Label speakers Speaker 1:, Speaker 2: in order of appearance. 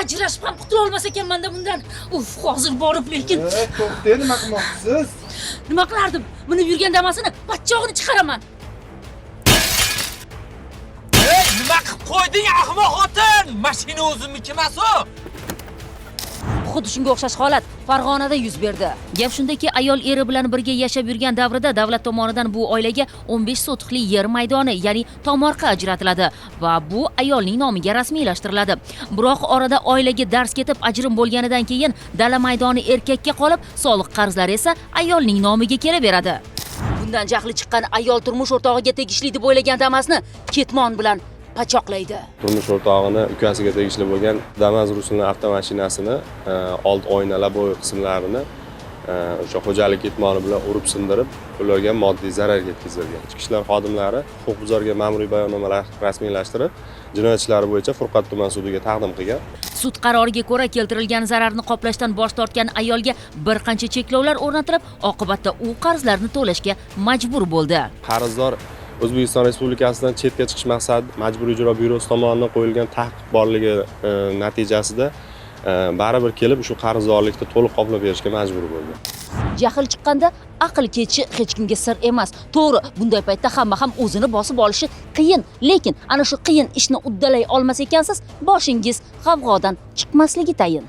Speaker 1: ajrashib ham qutula olmas ekanman-da bundan. Uf, hozir borib lekin.
Speaker 2: To'xtang, nima qilmoqchisiz?
Speaker 1: Nima qilardim? Minib yurgan damasini bachchog'ini chiqaraman.
Speaker 3: Nima qilib qo'yding, ahmoq xotin? Mashina o'zimniki emas-ku.
Speaker 1: Xuddi shunga o'xshash holat Farg'onada yuz berdi. Gap shundaki, ayol eri bilan birga yashab yurgan davrida davlat tomonidan bu oilaga 15 sotixli yer maydoni, ya'ni tomorqa ajratiladi va bu ayolning nomiga rasmiylashtiriladi. Biroq orada oilaga dars ketib ajrim bo'lganidan keyin dala maydoni erkakka qolib, soliq qarzlari esa ayolning nomiga kelaveradi. Bundan jahli chiqqan ayol turmush o'rtog'iga tegishli deb o'ylagan Damas'ni ketmon bilan pachoqlaydi.
Speaker 4: Turmush o'rtog'ini ukasiga tegishli bo'lgan Damas rusumli avtomashinasini old oynalar bo'yi qismlarini o'sha xo'jalik ketmoni bilan urib sindirib, ularga moddiy zarar yetkazilgan. Ichki ishlar xodimlari huquqbuzarga ma'muriy bayonnomalar rasmiylashtirib, jinoyat ishlari bo'yicha Furqat tuman sudiga taqdim qilgan.
Speaker 1: Sud qaroriga ko'ra keltirilgan zararni qoplashdan bosh tortgan ayolga bir qancha cheklovlar o'rnatilib, oqibatda u qarzlarni to'lashga majbur bo'ldi.
Speaker 4: Qarzdor O'zbekiston Respublikasidan chetga chiqish maqsadida Majburiy ijro byurosi tomonidan qo'yilgan taqiq borligi natijasida baribir kelib shu qarzdorlikni to'liq qoplab berishga majbur bo'ldi.
Speaker 1: Jahl chiqqanda aql ketishi hech kimga sir emas. To'g'ri, bunday paytda hamma ham o'zini bosib olishi qiyin, lekin ana shu qiyin ishni uddalay olmas ekansiz, boshingiz g'avg'odan chiqmasligi tayin.